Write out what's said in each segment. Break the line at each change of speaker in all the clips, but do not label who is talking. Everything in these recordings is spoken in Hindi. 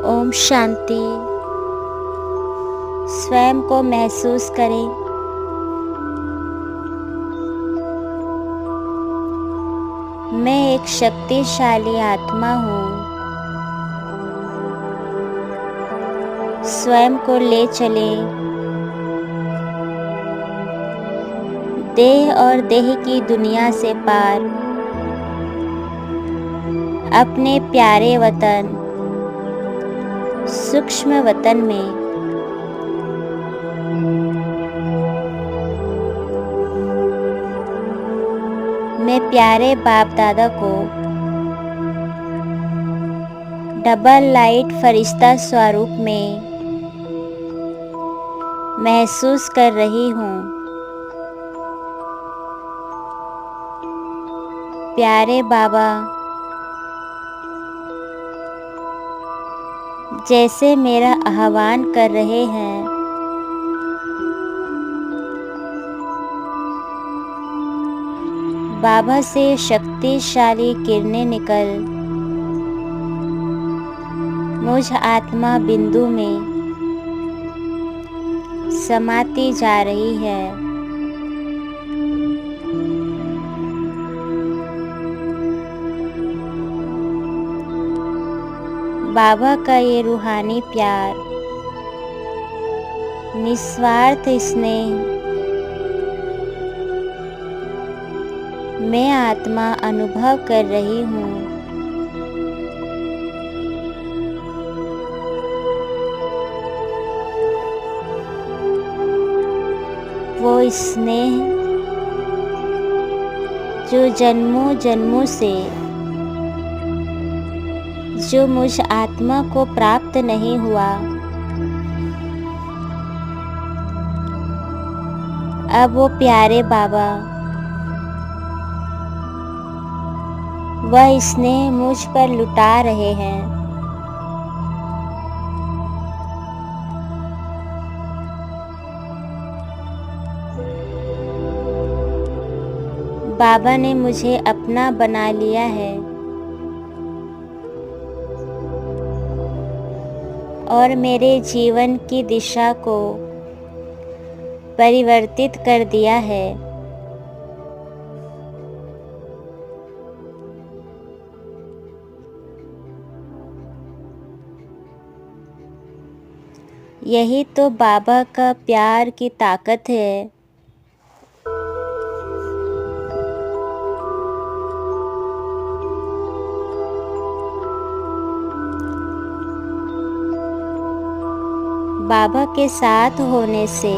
ओम शांति। स्वयं को महसूस करें। मैं एक शक्तिशाली आत्मा हूँ। स्वयं को ले चलें। देह और देह की दुनिया से पार अपने प्यारे वतन सूक्ष्म वतन में मैं प्यारे बाप दादा को डबल लाइट फरिश्ता स्वरूप में महसूस कर रही हूँ। प्यारे बाबा जैसे मेरा आह्वान कर रहे हैं, बाबा से शक्तिशाली किरणें निकल मुझ आत्मा बिंदु में समाती जा रही है। बाबा का ये रूहानी प्यार, निस्वार्थ स्नेह मैं आत्मा अनुभव कर रही हूँ। वो स्नेह जो जन्मों जन्मों से जो मुझ आत्मा को प्राप्त नहीं हुआ, अब वो प्यारे बाबा वह स्नेह मुझ पर लुटा रहे हैं। बाबा ने मुझे अपना बना लिया है और मेरे जीवन की दिशा को परिवर्तित कर दिया है। यही तो बाबा का प्यार की ताकत है। बाबा के साथ होने से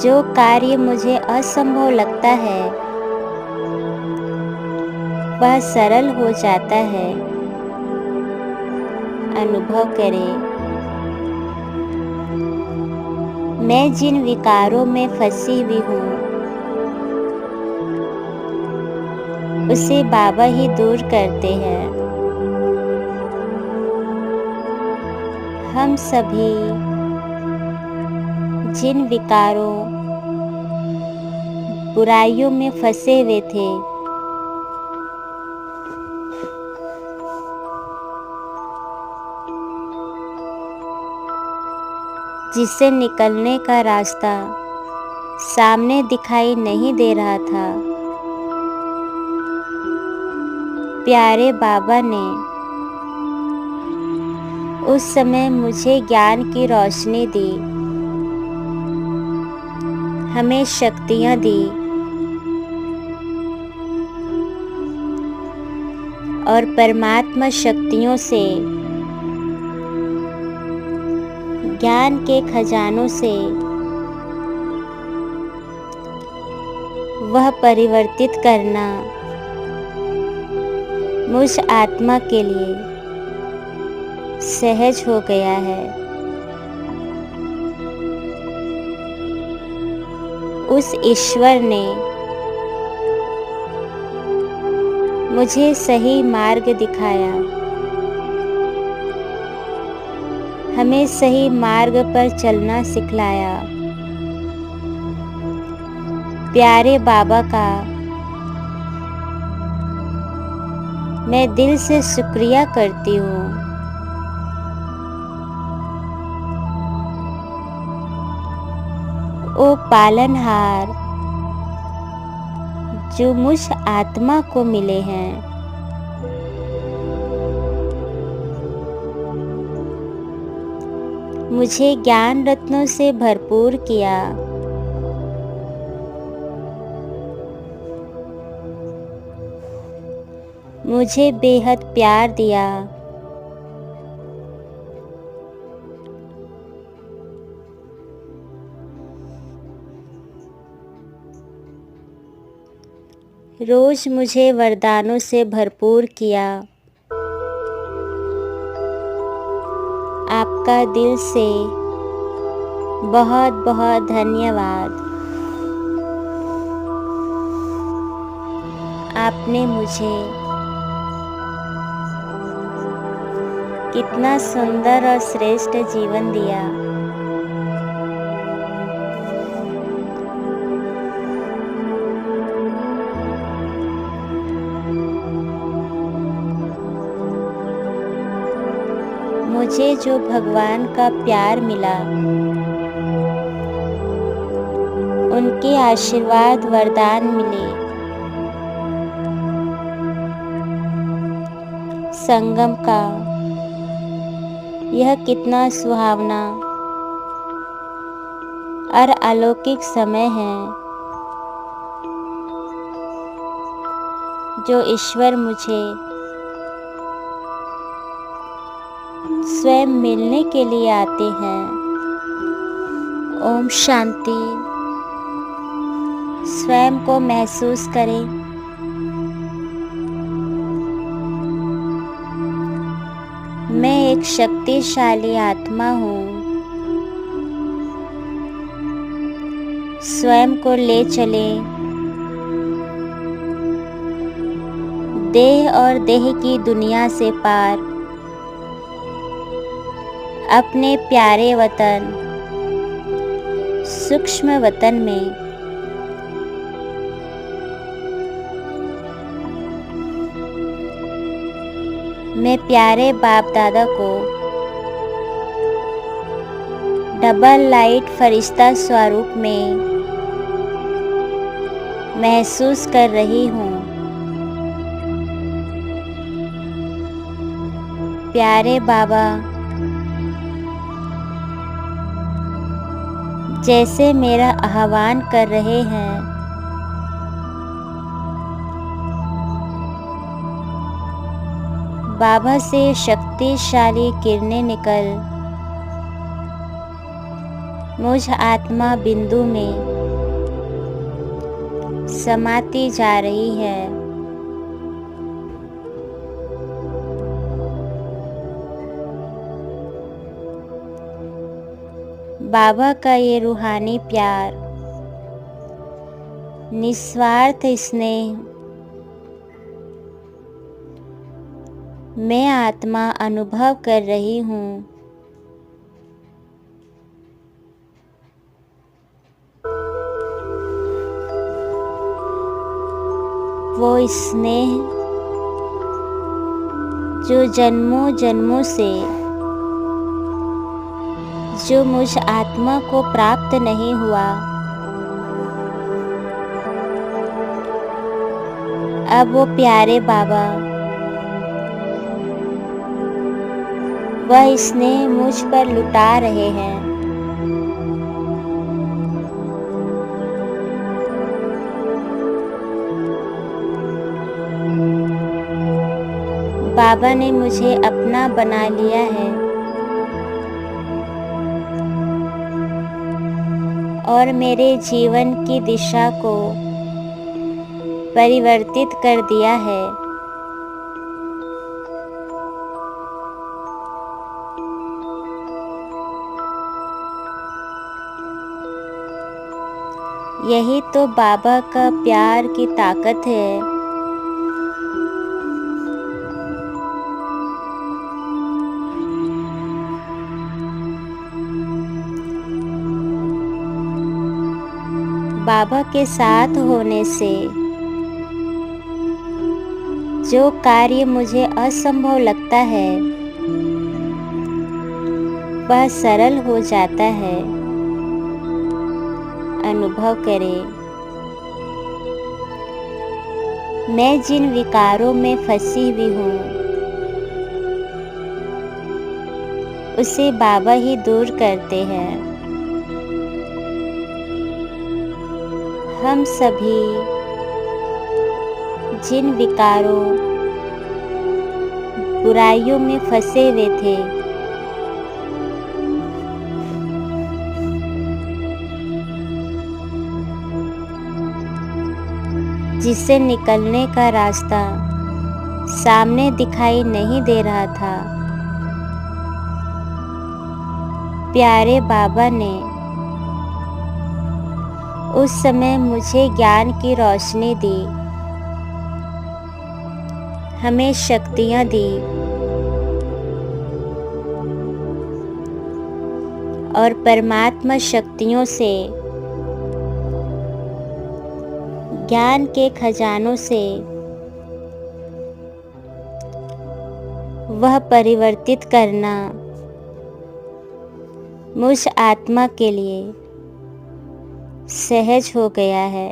जो कार्य मुझे असंभव लगता है वह सरल हो जाता है। अनुभव करें। मैं जिन विकारों में फंसी हुई हूँ उसे बाबा ही दूर करते हैं। हम सभी जिन विकारों बुराइयों में फंसे हुए थे जिससे निकलने का रास्ता सामने दिखाई नहीं दे रहा था, प्यारे बाबा ने उस समय मुझे ज्ञान की रोशनी दी, हमें शक्तियाँ दी और परमात्मा शक्तियों से, ज्ञान के खजानों से वह परिवर्तित करना मुझ आत्मा के लिए सहज हो गया है। उस ईश्वर ने मुझे सही मार्ग दिखाया, हमें सही मार्ग पर चलना सिखलाया। प्यारे बाबा का मैं दिल से शुक्रिया करती हूँ। ओ पालनहार जो मुझ आत्मा को मिले हैं, मुझे ज्ञान रत्नों से भरपूर किया। मुझे बेहद प्यार दिया। रोज मुझे वरदानों से भरपूर किया। आपका दिल से बहुत बहुत धन्यवाद। आपने मुझे कितना सुंदर और श्रेष्ठ जीवन दिया। मुझे जो भगवान का प्यार मिला, उनके आशीर्वाद वरदान मिले, संगम का यह कितना सुहावना और अलौकिक समय है जो ईश्वर मुझे स्वयं मिलने के लिए आते हैं। ओम शांति। स्वयं को महसूस करें। मैं एक शक्तिशाली आत्मा हूँ। स्वयं को ले चलें। देह और देह की दुनिया से पार अपने प्यारे वतन सूक्ष्म वतन में मैं प्यारे बाप दादा को डबल लाइट फरिश्ता स्वरूप में महसूस कर रही हूँ। प्यारे बाबा जैसे मेरा आह्वान कर रहे हैं, बाबा से शक्तिशाली किरणें निकल मुझ आत्मा बिंदु में समाती जा रही है। बाबा का ये रूहानी प्यार, निस्वार्थ स्नेह मैं आत्मा अनुभव कर रही हूँ। वो स्नेह जो जन्मों जन्मों से जो मुझ आत्मा को प्राप्त नहीं हुआ, अब वो प्यारे बाबा वह स्नेह मुझ पर लुटा रहे हैं। बाबा ने मुझे अपना बना लिया है और मेरे जीवन की दिशा को परिवर्तित कर दिया है। यही तो बाबा का प्यार की ताकत है। बाबा के साथ होने से जो कार्य मुझे असंभव लगता है वह सरल हो जाता है। अनुभव करें, मैं जिन विकारों में फंसी हुई हूँ उसे बाबा ही दूर करते हैं। हम सभी जिन विकारों, बुराइयों में फंसे हुए थे जिससे निकलने का रास्ता सामने दिखाई नहीं दे रहा था, प्यारे बाबा ने उस समय मुझे ज्ञान की रोशनी दी, हमें शक्तियाँ दी और परमात्मा शक्तियों से, ज्ञान के खजानों से वह परिवर्तित करना मुझ आत्मा के लिए सहज हो गया है।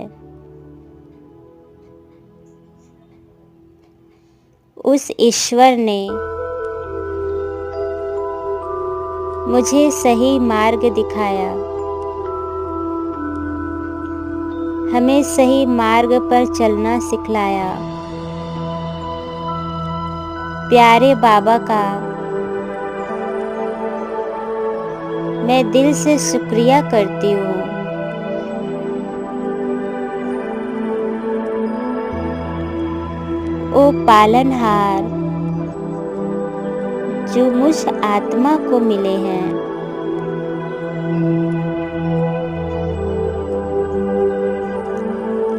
उस ईश्वर ने मुझे सही मार्ग दिखाया, हमें सही मार्ग पर चलना सिखलाया। प्यारे बाबा का मैं दिल से शुक्रिया करती हूँ। ओ पालनहार जो मुझ आत्मा को मिले हैं,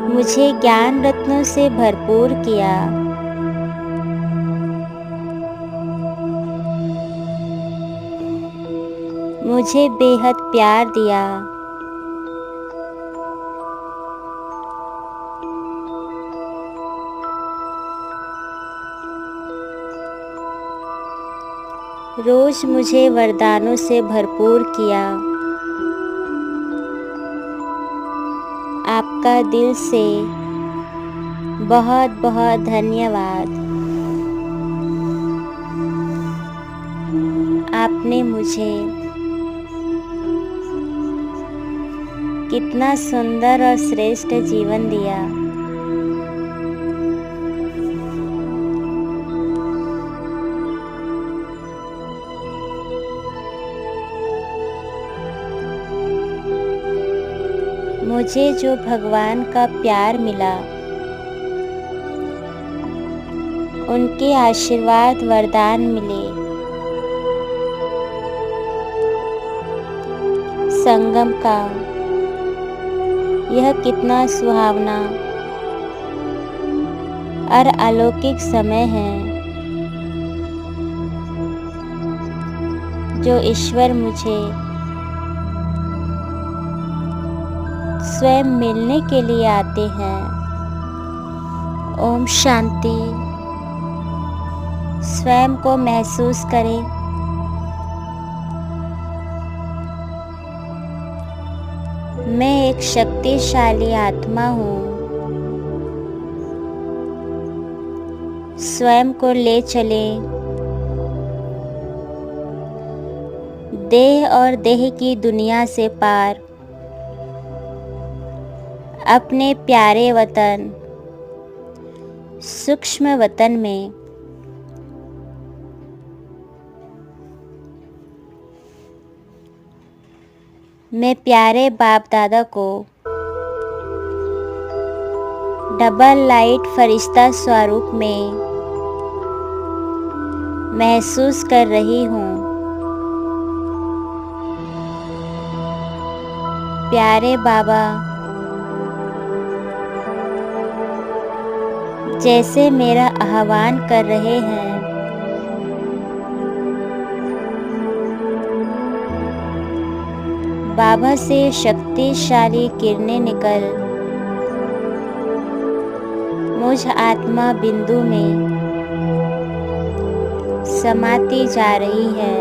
मुझे ज्ञान रत्नों से भरपूर किया, मुझे बेहद प्यार दिया। रोज मुझे वरदानों से भरपूर किया। आपका दिल से बहुत बहुत धन्यवाद। आपने मुझे कितना सुंदर और श्रेष्ठ जीवन दिया। मुझे जो भगवान का प्यार मिला, उनके आशीर्वाद वरदान मिले, संगम का यह कितना सुहावना और अलौकिक समय है जो ईश्वर मुझे स्वयं मिलने के लिए आते हैं। ओम शांति। स्वयं को महसूस करें। मैं एक शक्तिशाली आत्मा हूँ। स्वयं को ले चलें। देह और देह की दुनिया से पार अपने प्यारे वतन सूक्ष्म वतन में मैं प्यारे बाप दादा को डबल लाइट फरिश्ता स्वरूप में महसूस कर रही हूँ। प्यारे बाबा जैसे मेरा आह्वान कर रहे हैं, बाबा से शक्तिशाली किरणें निकल मुझ आत्मा बिंदु में समाती जा रही है।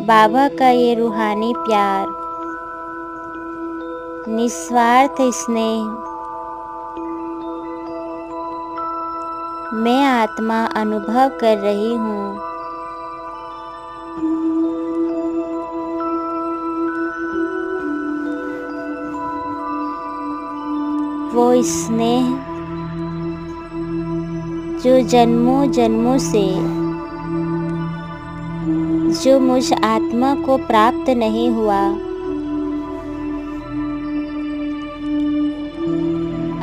बाबा का ये रूहानी प्यार, निस्वार्थ स्नेह मैं आत्मा अनुभव कर रही हूँ। वो स्नेह जो जन्मों जन्मों से जो मुझ आत्मा को प्राप्त नहीं हुआ,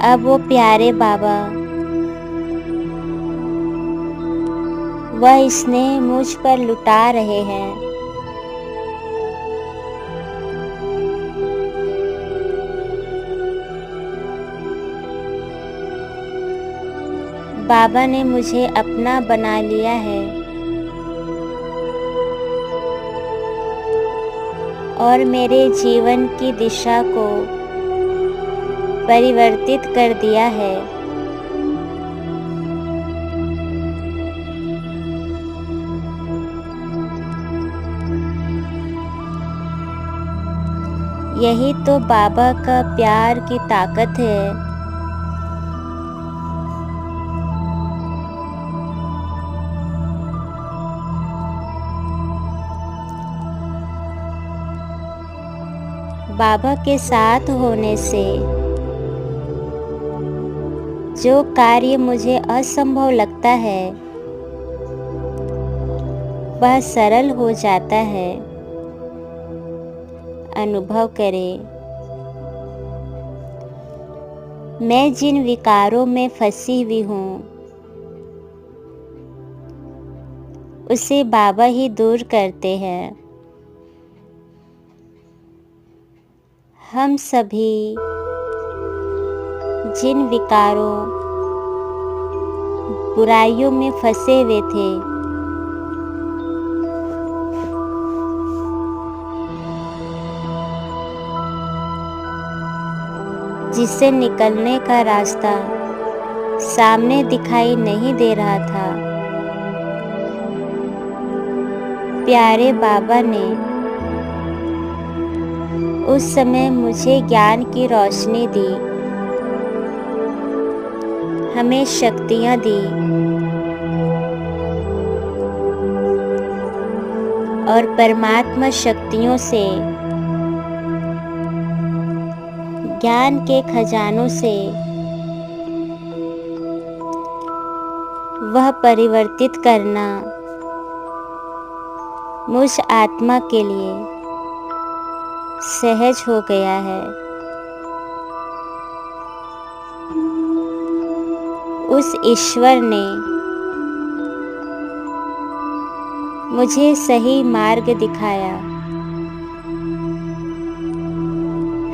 अब वो प्यारे बाबा वह स्नेह मुझ पर लुटा रहे हैं। बाबा ने मुझे अपना बना लिया है और मेरे जीवन की दिशा को परिवर्तित कर दिया है। यही तो बाबा का प्यार की ताकत है। बाबा के साथ होने से जो कार्य मुझे असंभव लगता है वह सरल हो जाता है। अनुभव करें, मैं जिन विकारों में फंसी हुई हूँ उसे बाबा ही दूर करते हैं। हम सभी जिन विकारों, बुराइयों में फंसे हुए थे, जिससे निकलने का रास्ता सामने दिखाई नहीं दे रहा था, प्यारे बाबा ने उस समय मुझे ज्ञान की रोशनी दी, हमें शक्तियाँ दी और परमात्मा शक्तियों से, ज्ञान के खजानों से वह परिवर्तित करना मुझ आत्मा के लिए सहज हो गया है। उस ईश्वर ने मुझे सही मार्ग दिखाया,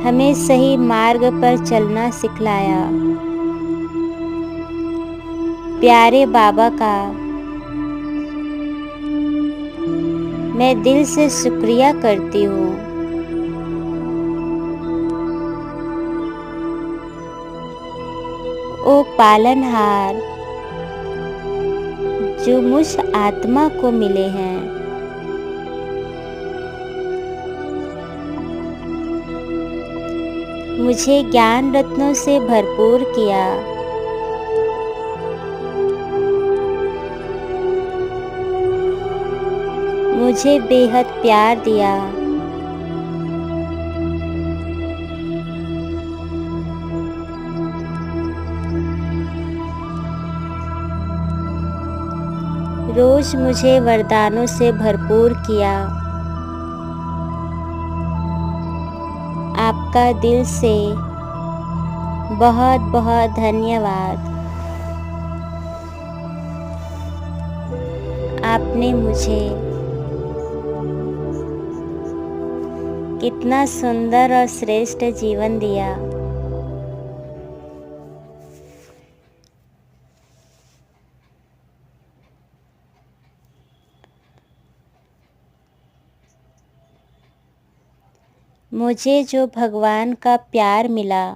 हमें सही मार्ग पर चलना सिखलाया। प्यारे बाबा का मैं दिल से शुक्रिया करती हूँ। ओ पालनहार जो मुझ आत्मा को मिले हैं, मुझे ज्ञान रत्नों से भरपूर किया। मुझे बेहद प्यार दिया। रोज मुझे वरदानों से भरपूर किया। आपका दिल से बहुत बहुत धन्यवाद। आपने मुझे कितना सुंदर और श्रेष्ठ जीवन दिया। मुझे जो भगवान का प्यार मिला